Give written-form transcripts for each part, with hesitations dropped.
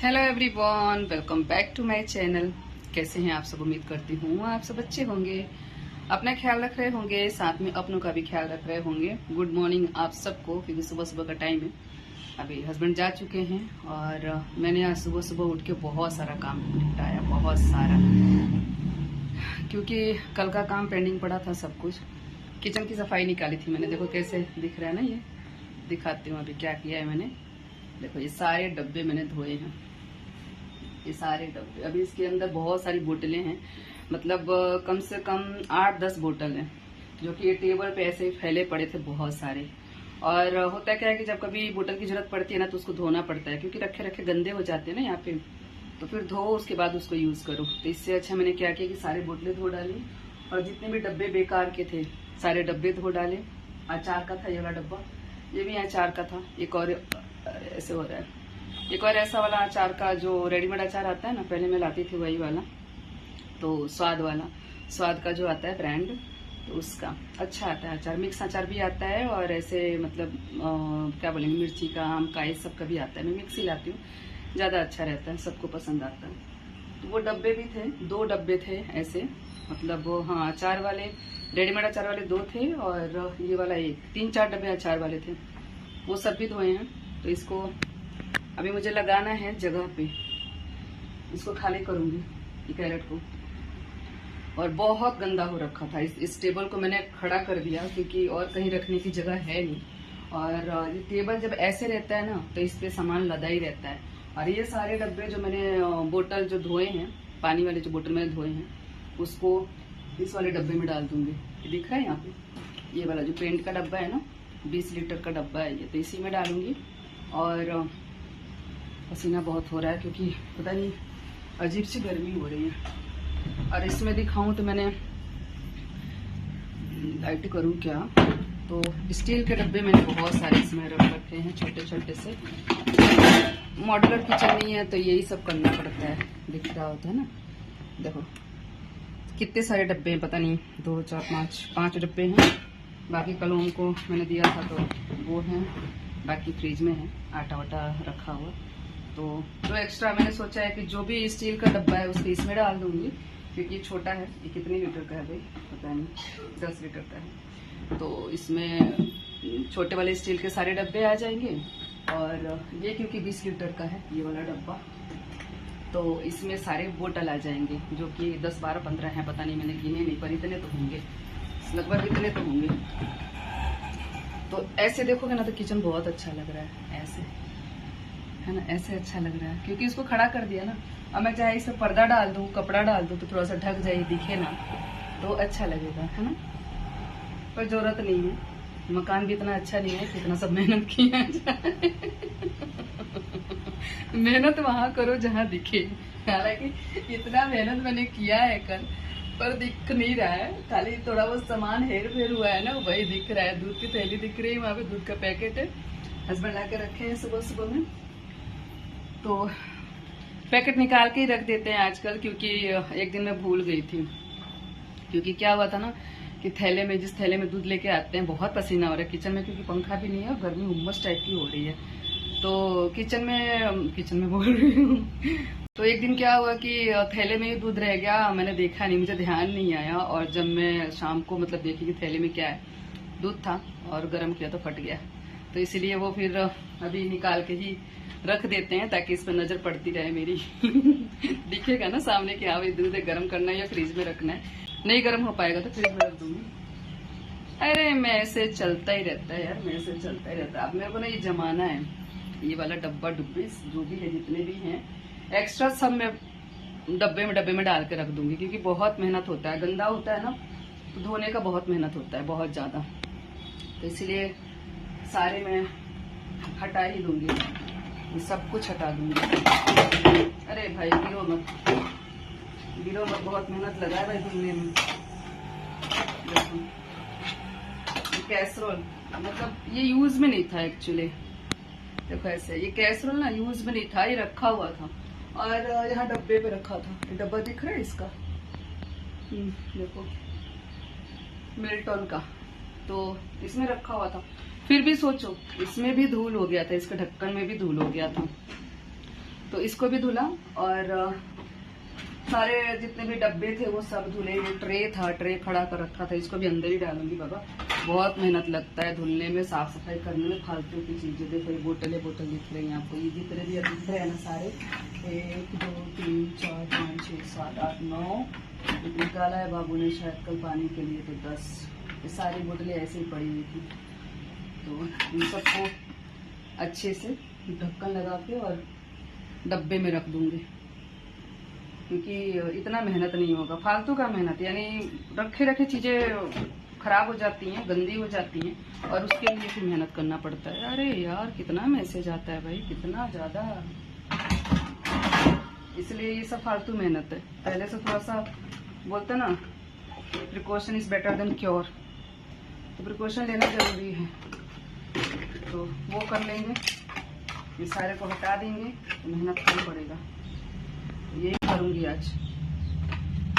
Hello everyone, welcome back to my channel. कैसे हैं आप सब? उम्मीद करती हूँ आप सब अच्छे होंगे, अपना ख्याल रख रहे होंगे, साथ में अपनों का भी ख्याल रख रहे होंगे। गुड मॉर्निंग आप सबको, क्योंकि सुबह सुबह का टाइम है। अभी हस्बैंड जा चुके हैं और मैंने आज सुबह सुबह उठ के बहुत सारा काम निपटाया, बहुत सारा, क्योंकि कल का काम पेंडिंग पड़ा था सब कुछ। किचन की सफाई निकाली थी मैंने, देखो कैसे दिख रहा है ना, ये दिखाती हूँ अभी क्या किया है मैंने। देखो ये सारे डब्बे मैंने धोए हैं, ये सारे डब्बे। अभी इसके अंदर बहुत सारी बोतलें हैं, मतलब कम से कम 8-10 बोतल हैं, जो कि ये टेबल पे ऐसे फैले पड़े थे बहुत सारे। और होता क्या है कि जब कभी बोतल की जरूरत पड़ती है ना, तो उसको धोना पड़ता है, क्योंकि रखे रखे गंदे हो जाते हैं ना यहाँ पे, तो फिर धो उसके बाद उसको यूज करो। तो इससे अच्छा मैंने क्या किया कि सारे बोतलें धो डाली, और जितने भी डब्बे बेकार के थे सारे डब्बे धो डाले। अचार का था ये वाला डब्बा, ये भी अचार का था। एक और ऐसे हो रहा है, एक और ऐसा वाला अचार का जो रेडीमेड अचार आता है ना, पहले मैं लाती थी वही वाला, तो स्वाद वाला, स्वाद का जो आता है ब्रांड, तो उसका अच्छा आता है अचार। मिक्स अचार भी आता है, और ऐसे मतलब क्या बोलेंगे, मिर्ची का, आम का, ये सब का भी आता है। मैं मिक्स ही लाती हूँ, ज़्यादा अच्छा रहता है, सबको पसंद आता है। तो वो डब्बे भी थे, 2 डब्बे थे ऐसे, मतलब हाँ, अचार वाले, रेडीमेड अचार वाले 2 थे, और ये वाला 1, 3-4 डब्बे अचार वाले थे, वो सब भी धोए हैं। तो इसको अभी मुझे लगाना है जगह पे, इसको खाली करूंगी ये कैरेट को। और बहुत गंदा हो रखा था, इस टेबल को मैंने खड़ा कर दिया, क्योंकि और कहीं रखने की जगह है नहीं। और ये टेबल जब ऐसे रहता है ना, तो इस पे सामान लदा ही रहता है। और ये सारे डब्बे जो मैंने बोतल जो धोए हैं, पानी वाले जो बोतल मैंने धोए हैं, उसको इस वाले डब्बे में डाल दूंगी। ये दिख रहा है यहाँ पे, ये वाला जो पेंट का डब्बा है ना, 20 लीटर का डब्बा है ये, तो इसी में डालूंगी। और पसीना बहुत हो रहा है, क्योंकि पता नहीं अजीब सी गर्मी हो रही है। और इसमें दिखाऊं तो मैंने लाइट करूं क्या, तो स्टील के डब्बे मैंने बहुत सारे इसमें रख रखे हैं, छोटे छोटे से। मॉड्यूलर किचन नहीं है तो यही सब करना पड़ता है, दिख रहा होता है ना। देखो कितने सारे डब्बे हैं, पता नहीं 2, 4, 5 डब्बे हैं। बाकी कल उनको मैंने दिया था तो वो है, बाकी फ्रिज में है आटा वाटा रखा हुआ। तो जो एक्स्ट्रा मैंने सोचा है कि जो भी स्टील का डब्बा है उसको इसमें डाल दूंगी, क्योंकि छोटा है। ये कितने लीटर का है भाई, पता नहीं, 10 लीटर का है। तो इसमें छोटे वाले स्टील के सारे डब्बे आ जाएंगे, और ये क्योंकि 20 लीटर का है ये वाला डब्बा, तो इसमें सारे बोतल आ जाएंगे, जो कि 10, 12, 15 हैं, पता नहीं, मैंने गिने नहीं, पर इतने तो होंगे, लगभग इतने तो होंगे। तो ऐसे देखोगे ना तो किचन बहुत अच्छा लग रहा है, ऐसे है ना, ऐसे अच्छा लग रहा है, क्योंकि इसको खड़ा कर दिया ना। अब मैं चाहे इसमें पर्दा डाल दूं, कपड़ा डाल दूं, तो थोड़ा सा ढक जाए, दिखे ना, तो अच्छा लगेगा, है ना। पर जरूरत नहीं है, मकान भी इतना अच्छा नहीं है कि इतना सब मेहनत किया जाए। मेहनत वहां करो जहां दिखे। हालांकि इतना मेहनत मैंने किया है कल, पर दिख नहीं रहा है, खाली थोड़ा बहुत सामान हेर फेर हुआ है ना, वही दिख रहा है। दूध की थैली दिख रही है, वहां पे दूध का पैकेट है, हस्बैंड लाके रखे हैं सुबह सुबह में, तो पैकेट निकाल के ही रख देते हैं आजकल। क्योंकि एक दिन मैं भूल गई थी, क्योंकि क्या हुआ था ना कि थैले में, जिस थैले में दूध लेके आते हैं, बहुत पसीना हो रहा है किचन में, क्योंकि पंखा भी नहीं है और गर्मी उम्मस टाइप की हो रही है, तो किचन में बोल रही हूँ। तो एक दिन क्या हुआ कि थैले में ही दूध रह गया, मैंने देखा नहीं, मुझे ध्यान नहीं आया, और जब मैं शाम को मतलब देखी कि थैले में क्या है, दूध था, और गर्म किया तो फट गया। तो इसलिए वो फिर अभी निकाल के ही रख देते हैं, ताकि इस पर नजर पड़ती रहे मेरी। दिखेगा ना सामने कि हाँ भाई दूध गर्म करना है या फ्रिज में रखना है। नहीं गर्म हो पाएगा तो फ्रिज में रख दूंगी। अरे मैं ऐसे चलता ही रहता है यार, मैं ऐसे चलता ही रहता है। अब मेरे को ना ये जमाना है, ये वाला डब्बा डुब्बे जो भी है, जितने भी हैं एक्स्ट्रा, सब मैं डब्बे में डाल के रख दूंगी, क्योंकि बहुत मेहनत होता है, गंदा होता है ना, तो धोने का बहुत मेहनत होता है, बहुत ज्यादा। तो इसलिए सारे मैं हटा ही दूंगी, ये सब कुछ हटा दूंगी। अरे भाई गिरो मत, बहुत मेहनत लगा है भाई धुलने में। देखो कैसरोल, मतलब ये यूज में नहीं था एक्चुअली। देखो ऐसे, ये कैसरोल ना यूज में नहीं था, ये रखा हुआ था, और यहाँ डब्बे पे रखा था। ये डब्बा दिख रहा है इसका, देखो मिल्टन का, तो इसमें रखा हुआ था। फिर भी सोचो, इसमें भी धूल हो गया था, इसके ढक्कन में भी धूल हो गया था। तो इसको भी धुला और सारे जितने भी डब्बे थे वो सब धुले। ट्रे था, ट्रे खड़ा कर रखा था, इसको भी अंदर ही डालूंगी बाबा। बहुत मेहनत लगता है धुलने में, साफ सफाई करने में, फालतू की चीजें। देखो ये बोतलें दिख रही हैं आपको, ये जितने भी दिख रहे हैं ना सारे, 1 2 3 4 5 6 7 8 9 निकाला है बाबू ने शायद कल पानी के लिए, तो 10। ये सारी बोतलें ऐसे ही पड़ी हुई थी। तो इन सबको अच्छे से ढक्कन लगा के और डब्बे में रख दूंगी, क्योंकि इतना मेहनत नहीं होगा, फालतू का मेहनत। यानी रखे रखे चीजें खराब हो जाती हैं, गंदी हो जाती हैं, और उसके लिए फिर मेहनत करना पड़ता है। अरे यार कितना मैसेज आता है भाई, कितना ज्यादा, इसलिए ये सब फालतू मेहनत है। पहले से थोड़ा सा बोलते ना, precaution is better than cure, तो प्रिकॉशन लेना जरूरी है। तो वो कर लेंगे, ये सारे को हटा देंगे, तो मेहनत कम पड़ेगा। यही करूंगी आज।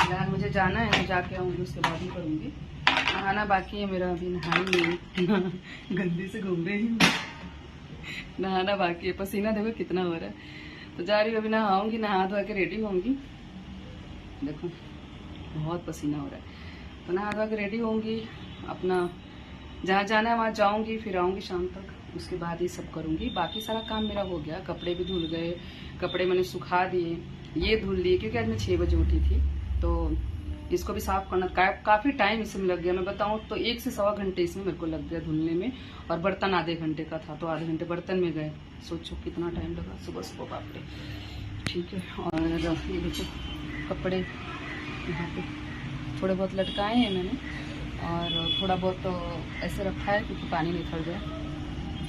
फिलहाल मुझे जाना है, मैं जाके आऊंगी उसके बाद ही करूंगी। नहाना बाकी है मेरा, अभी नहाई नहीं गंदी से घूम रही हूँ, नहाना बाकी है। पसीना देखो कितना हो रहा है। तो जा रही हूँ, अभी नहाऊंगी, नहा धोआ के रेडी होंगी। देखो बहुत पसीना हो रहा है। तो नहा धोआ के रेडी होंगी, अपना जहाँ जाना है वहाँ जाऊंगी, फिर आऊंगी शाम तक, उसके बाद ही सब करूंगी। बाकी सारा काम मेरा हो गया, कपड़े भी धुल गए, कपड़े मैंने सुखा दिए, ये धुल लिए, क्योंकि आज मैं 6 बजे उठी थी। तो इसको भी साफ करना काफी टाइम इसमें लग गया। मैं बताऊं तो 1 से सवा घंटे इसमें मेरे को लग गया धुलने में, और बर्तन आधे घंटे का था, तो आधे घंटे बर्तन में गए। सोचो कितना टाइम लगा सुबह सुबह, बाप रे। ठीक है, और ये देखो कपड़े यहाँ पे थोड़े बहुत लटकाए हैं मैंने, और थोड़ा बहुत ऐसे रखा है क्योंकि पानी निकल गया।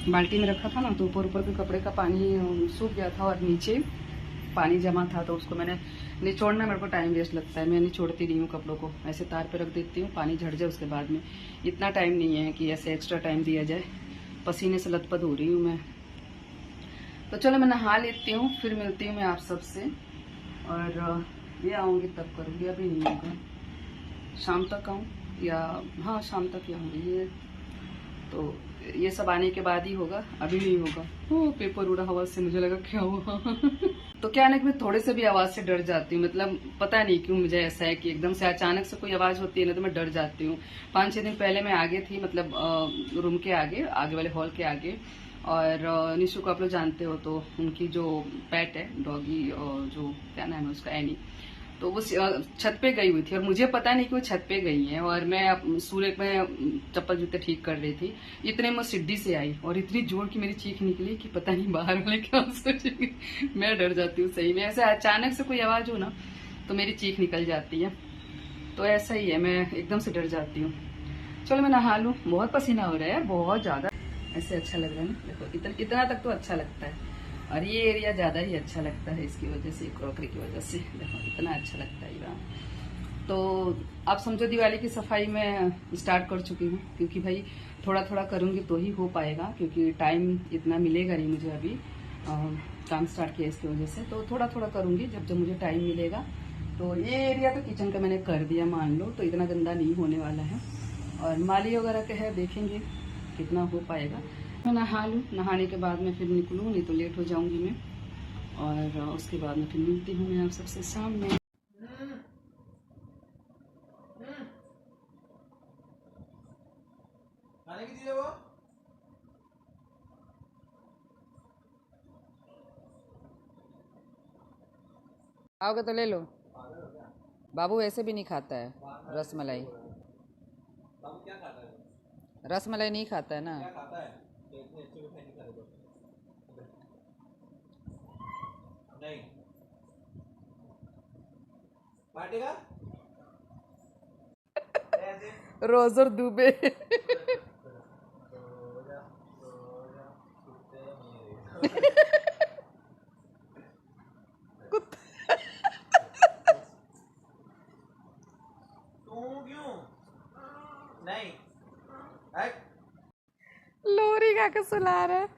बाल्टी में रखा था ना, तो ऊपर ऊपर के कपड़े का पानी सूख गया था, और नीचे पानी जमा था, तो उसको मैंने निचोड़ना, मेरे को टाइम वेस्ट लगता है, मैं निचोड़ती नहीं हूँ कपड़ों को, ऐसे तार पे रख देती हूँ, पानी झड़ जाए उसके बाद में। इतना टाइम नहीं है कि ऐसे एक्स्ट्रा टाइम दिया जाए, पसीने से लथपथ हो रही हूँ मैं। तो चलो मैं नहा लेती हूँ, फिर मिलती हूँ मैं आप सबसे, और ये आऊँगी तब करूँगी, अभी नहीं होगा, शाम तक आऊँ, या हाँ शाम तक ही आऊँगी। ये तो ये सब आने के बाद ही होगा, अभी नहीं होगा। ओ पेपर उड़ा आवाज से, मुझे लगा क्या हुआ तो क्या ना कि मैं थोड़े से भी आवाज से डर जाती हूँ, मतलब पता नहीं क्यों मुझे ऐसा है कि एकदम से अचानक से कोई आवाज होती है ना, तो मैं डर जाती हूँ। 5-6 दिन पहले मैं आगे थी, मतलब रूम के आगे वाले हॉल के आगे, और निशु को आप लोग जानते हो, तो उनकी जो पेट है डॉगी, जो क्या नाम है उसका, एनी, तो वो छत पे गई हुई थी, और मुझे पता नहीं कि वो छत पे गई है, और मैं सूर्य में चप्पल जूते ठीक कर रही थी। इतने में सीढ़ी से आई, और इतनी जोर की मेरी चीख निकली कि पता नहीं बाहर वाले क्या सोचेंगे। मैं डर जाती हूँ सही में, ऐसे अचानक से कोई आवाज हो ना तो मेरी चीख निकल जाती है। तो ऐसा ही है, मैं एकदम से डर जाती हूँ। चलो मैं नहा लूँ, बहुत पसीना हो रहा है, बहुत ज्यादा। ऐसे अच्छा लग रहा है ना, देखो इतना तक तो अच्छा लगता है, और ये एरिया ज्यादा ही अच्छा लगता है इसकी वजह से, क्रॉकरी की वजह से। देखो इतना अच्छा लगता है ये। तो आप समझो दिवाली की सफाई में स्टार्ट कर चुकी हूँ, क्योंकि भाई थोड़ा थोड़ा करूंगी तो ही हो पाएगा, क्योंकि टाइम इतना मिलेगा नहीं मुझे अभी, काम स्टार्ट किया इसकी वजह से। तो थोड़ा थोड़ा करूंगी जब जब मुझे टाइम मिलेगा। तो ये एरिया तो किचन का मैंने कर दिया मान लो, तो इतना गंदा नहीं होने वाला है, और माली वगैरह के है, देखेंगे कितना हो पाएगा। मैं नहा लूँ, नहाने के बाद में फिर निकलूँ, नहीं तो लेट हो जाऊंगी मैं, और उसके बाद में फिर मिलती हूँ मैं आप सबसे शाम में। खाने की चीज़ है वो? आओगे तो ले लो। बाबू ऐसे भी नहीं खाता है रसमलाई, क्या खाता है? रसमलाई नहीं खाता है ना। क्या खाता है? नहीं बांटेगा रोजर दुबे नहीं लोरी गा के सुला रहा है।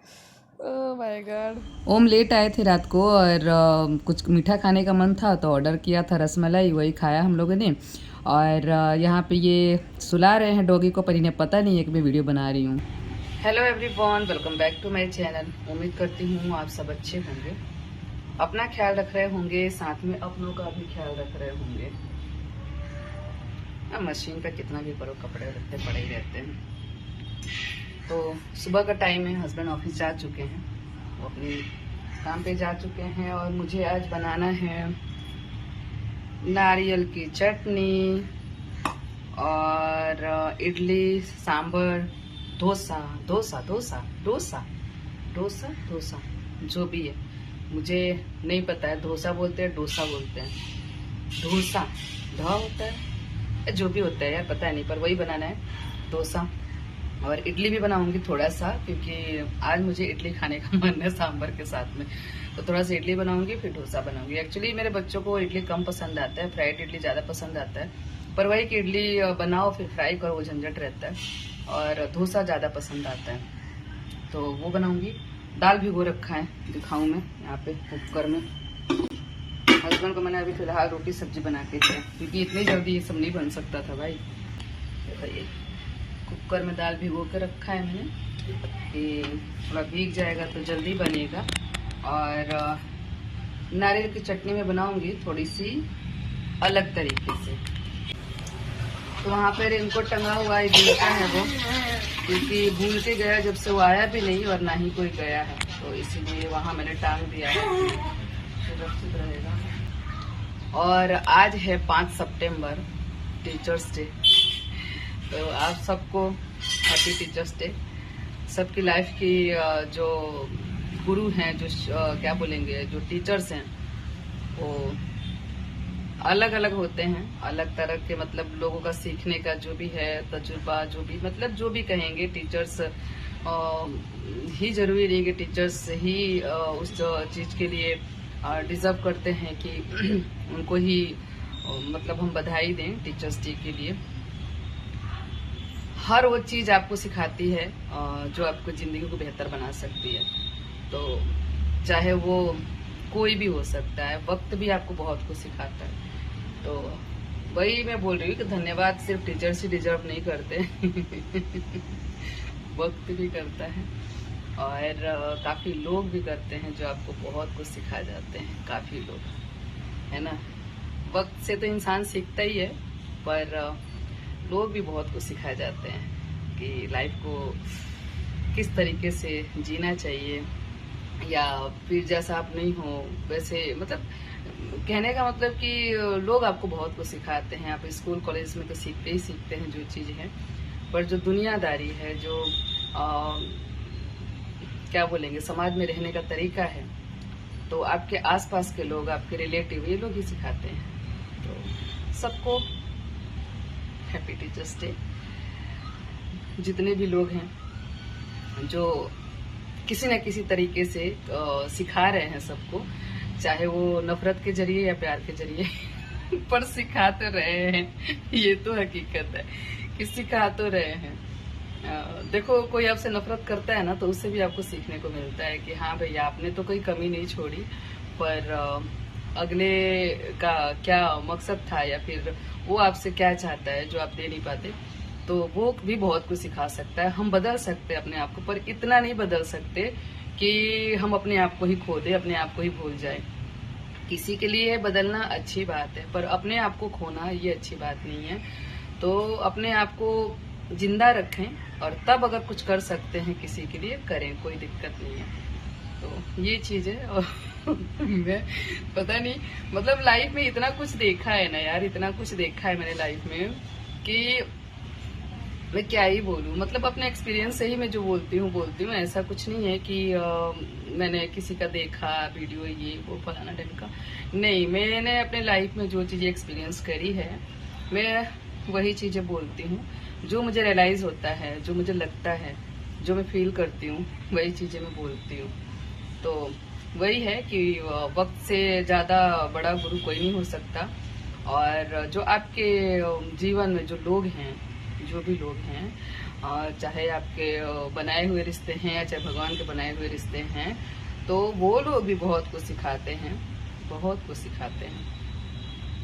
Oh my God. Om late आए थे रात को, और कुछ मीठा खाने का मन था, तो ऑर्डर किया था रसमलाई, वही खाया हम लोगों ने। और यहाँ पे ये सुला रहे हैं डॉगी को, पर इन्हें पता नहीं है कि मैं वीडियो बना रही हूँ। Hello everyone, welcome back to my channel. उम्मीद करती हूँ आप सब अच्छे होंगे। अपना ख्याल रख रहे होंगे, साथ में अपनों का भी ख्याल रख रहे होंगे। मशीन का कितना भी करो, कपड़े रखते पड़े ही रहते हैं। तो सुबह का टाइम है, हस्बैंड ऑफिस जा चुके हैं, वो अपने काम पे जा चुके हैं और मुझे आज बनाना है नारियल की चटनी और इडली, सांभर, डोसा डोसा डोसा डोसा डोसा डोसा जो भी है, मुझे नहीं पता है, डोसा बोलते हैं डोसा बोलते हैं, डोसा ढा होता है, जो भी होता है यार पता नहीं, पर वही बनाना है डोसा। और इडली भी बनाऊंगी थोड़ा सा, क्योंकि आज मुझे इडली खाने का मन है सांभर के साथ में, तो थोड़ा सा इडली बनाऊंगी फिर डोसा बनाऊंगी। एक्चुअली मेरे बच्चों को इडली कम पसंद आता है, फ्राइड इडली ज्यादा पसंद आता है, पर वही कि इडली बनाओ फिर फ्राई करो, वो झंझट रहता है, और डोसा ज्यादा पसंद आता है, तो वो बनाऊंगी। दाल भिगो रखा है, दिखाऊं मैं यहाँ पे कुकर में। हस्बैंड को मैंने अभी फिलहाल रोटी सब्जी बना के दिया, क्योंकि इतनी जल्दी ये सब नहीं बन सकता था भाई। बताइए, कुकर में दाल भिगो के रखा है मैंने कि थोड़ा भीग जाएगा तो जल्दी बनेगा। और नारियल की चटनी में बनाऊंगी थोड़ी सी अलग तरीके से। तो वहाँ पर इनको टंगा हुआ है वो, क्योंकि भूल के गया, जब से वो आया भी नहीं और ना ही कोई गया है, तो इसीलिए वहाँ मैंने टांग दिया है, सुरक्षित रहेगा। और आज है 5 सितंबर, टीचर्स डे। तो आप सबको हैप्पी टीचर्स डे। सबकी लाइफ की जो गुरु हैं, जो क्या बोलेंगे, जो टीचर्स हैं, वो अलग अलग होते हैं, अलग तरह के, मतलब लोगों का सीखने का जो भी है तजुर्बा, जो भी मतलब जो भी कहेंगे, टीचर्स ही जरूरी नहीं कि टीचर्स ही उस चीज के लिए डिजर्व करते हैं कि उनको ही मतलब हम बधाई दें टीचर्स डे के लिए। हर वो चीज आपको सिखाती है जो आपको जिंदगी को बेहतर बना सकती है। तो चाहे वो कोई भी हो सकता है, वक्त भी आपको बहुत कुछ सिखाता है। तो वही मैं बोल रही हूँ कि धन्यवाद सिर्फ टीचर्स ही डिजर्व नहीं करते वक्त भी करता है, और काफी लोग भी करते हैं जो आपको बहुत कुछ सिखा जाते हैं, काफी लोग, है ना। वक्त से तो इंसान सीखता ही है, पर लोग भी बहुत कुछ सिखा जाते हैं कि लाइफ को किस तरीके से जीना चाहिए, या फिर जैसा आप नहीं हो वैसे, मतलब कहने का मतलब कि लोग आपको बहुत कुछ सिखाते हैं। आप स्कूल कॉलेज में तो सीखते ही सीखते हैं जो चीज़ है, पर जो दुनियादारी है, जो क्या बोलेंगे, समाज में रहने का तरीका है, तो आपके आसपास के लोग, आपके रिलेटिव, ये लोग ही सिखाते हैं। तो सबको हैप्पी टीचर्स डे। जितने भी लोग हैं जो किसी न किसी तरीके से सिखा रहे हैं सबको, चाहे वो नफरत के जरिए या प्यार के जरिए पर सिखा तो रहे हैं, ये तो हकीकत है कि सिखा तो रहे हैं। देखो, कोई आपसे नफरत करता है ना, तो उससे भी आपको सीखने को मिलता है कि हाँ भैया, आपने तो कोई कमी नहीं छोड़ी, पर अगले का क्या मकसद था, या फिर वो आपसे क्या चाहता है जो आप दे नहीं पाते, तो वो भी बहुत कुछ सिखा सकता है। हम बदल सकते हैं अपने आप को, पर इतना नहीं बदल सकते कि हम अपने आप को ही खो दे, अपने आप को ही भूल जाए। किसी के लिए बदलना अच्छी बात है, पर अपने आप को खोना ये अच्छी बात नहीं है। तो अपने आप को जिंदा रखें, और तब अगर कुछ कर सकते हैं किसी के लिए, करें, कोई दिक्कत नहीं है। तो ये चीज है। और मैं पता नहीं, मतलब लाइफ में इतना कुछ देखा है ना यार, इतना कुछ देखा है मैंने लाइफ में कि मैं क्या ही बोलूं। मतलब अपने एक्सपीरियंस से ही मैं जो बोलती हूँ, ऐसा कुछ नहीं है कि मैंने किसी का देखा वीडियो, ये वो फलाना ढंग नहीं। मैंने अपने लाइफ में जो चीजें एक्सपीरियंस करी है, मैं वही चीजें बोलती हूँ, जो मुझे रियलाइज होता है, जो मुझे लगता है, जो मैं फील करती हूँ, वही चीजें मैं बोलती हूँ। तो वही है कि वक्त से ज्यादा बड़ा गुरु कोई नहीं हो सकता। और जो आपके जीवन में जो लोग हैं, जो भी लोग हैं, चाहे आपके बनाए हुए रिश्ते हैं या चाहे भगवान के बनाए हुए रिश्ते हैं, तो वो लोग भी बहुत कुछ सिखाते हैं, बहुत कुछ सिखाते हैं।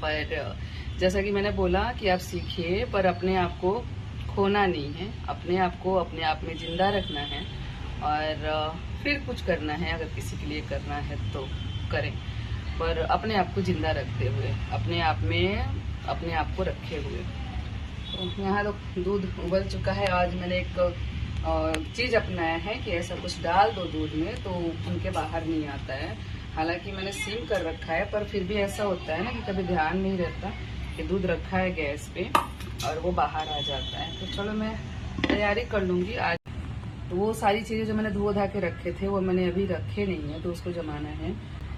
पर जैसा कि मैंने बोला कि आप सीखिए, पर अपने आप को खोना नहीं है, अपने आप को अपने आप में जिंदा रखना है, और फिर कुछ करना है। अगर किसी के लिए करना है तो करें, पर अपने आप को जिंदा रखते हुए, अपने आप को रखे हुए। तो यहाँ तो दूध उबल चुका है। आज मैंने एक चीज अपनाया है कि ऐसा कुछ डाल दो दूध में तो उनके बाहर नहीं आता है। हालांकि मैंने सीम कर रखा है, पर फिर भी ऐसा होता है ना कि कभी ध्यान नहीं रहता कि दूध रखा है गैस पे और वो बाहर आ जाता है। तो चलो मैं तैयारी कर लूंगी आज। तो वो सारी चीजें जो मैंने धो धा के रखे थे वो मैंने अभी रखे नहीं है, तो उसको जमाना है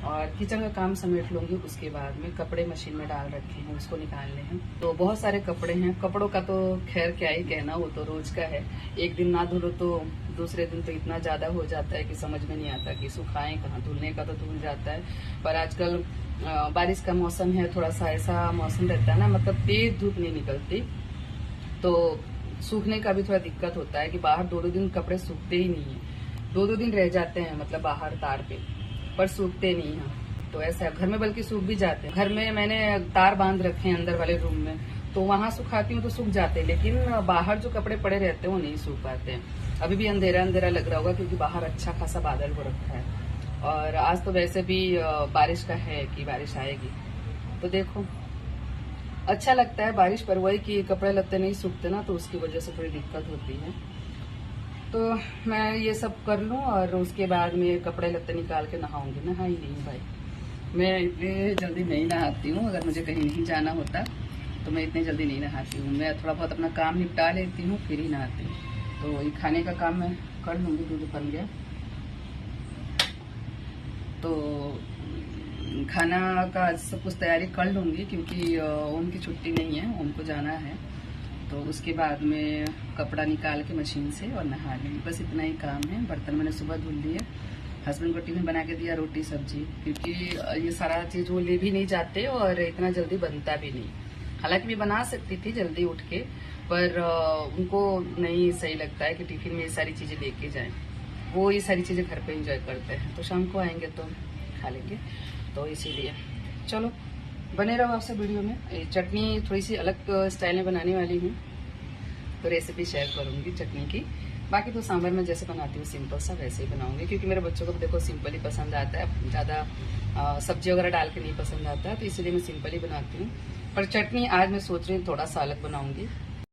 और किचन का काम समेट लूंगी। उसके बाद में कपड़े मशीन में डाल रखे हैं, उसको निकालने हैं। तो बहुत सारे कपड़े हैं। कपड़ों का तो खैर क्या ही कहना, वो तो रोज का है। एक दिन ना धुलो तो दूसरे दिन तो इतना ज्यादा हो जाता है कि समझ में नहीं आता कि सुखाएं कहाँ। धुलने का तो धुल जाता है, पर आजकल बारिश का मौसम है, थोड़ा सा ऐसा मौसम रहता है ना, मतलब तेज धूप नहीं निकलती, तो सूखने का भी थोड़ा दिक्कत होता है कि बाहर 2-2 दिन कपड़े सूखते ही नहीं है। 2-2 दिन रह जाते हैं मतलब बाहर तार पे, पर सूखते नहीं हैं। तो ऐसा घर में बल्कि सूख भी जाते हैं। घर में मैंने तार बांध रखे हैं अंदर वाले रूम में, तो वहां सुखाती हूँ तो सूख जाते हैं, लेकिन बाहर जो कपड़े पड़े रहते हैं वो नहीं सूख पाते हैं। अभी भी अंधेरा अंधेरा लग रहा होगा क्योंकि बाहर अच्छा खासा बादल हो रखा है और आज तो वैसे भी बारिश का है कि बारिश आएगी। तो देखो अच्छा लगता है बारिश, पर वही कि कपड़े लत्ते नहीं सूखते ना, तो उसकी वजह से थोड़ी दिक्कत होती है। तो मैं ये सब कर लूं और उसके बाद में कपड़े लत्ते निकाल के नहाऊंगी। नहाई नहीं भाई, मैं इतनी जल्दी नहीं नहाती हूँ। अगर मुझे कहीं नहीं जाना होता तो मैं इतनी जल्दी नहीं नहाती हूँ। मैं थोड़ा बहुत अपना काम निपटा लेती हूँ फिर ही नहाती हूँ। तो ये खाने का काम मैं कर लूंगी। दूध बन गया तो खाना का सब कुछ तैयारी कर लूंगी क्योंकि उनकी छुट्टी नहीं है, उनको जाना है। तो उसके बाद में कपड़ा निकाल के मशीन से और नहा लेंगे, बस इतना ही काम है। बर्तन मैंने सुबह धुल लिए, हस्बैंड को टिफिन बना के दिया, रोटी सब्जी, क्योंकि ये सारा चीज वो ले भी नहीं जाते और इतना जल्दी बनता भी नहीं। हालांकि मैं बना सकती थी जल्दी उठ के, पर उनको नहीं सही लगता है कि टिफिन में ये सारी चीजें लेके जाएं। वो ये सारी चीजें घर पे एंजॉय करते हैं, तो शाम को आएंगे तो खा लेंगे। तो इसीलिए चलो बने रहो आपसे वीडियो में। चटनी थोड़ी सी अलग स्टाइल में बनाने वाली हूँ, तो रेसिपी शेयर करूंगी चटनी की। बाकी तो सांभर में जैसे बनाती हूँ सिंपल सा वैसे ही बनाऊंगी, क्योंकि मेरे बच्चों को देखो सिंपल ही पसंद आता है, ज्यादा सब्जी वगैरह डाल के नहीं पसंद आता है, तो इसीलिए मैं सिंपल ही बनाती हूँ। पर चटनी आज मैं सोच रही हूँ थोड़ा सा अलग बनाऊंगी।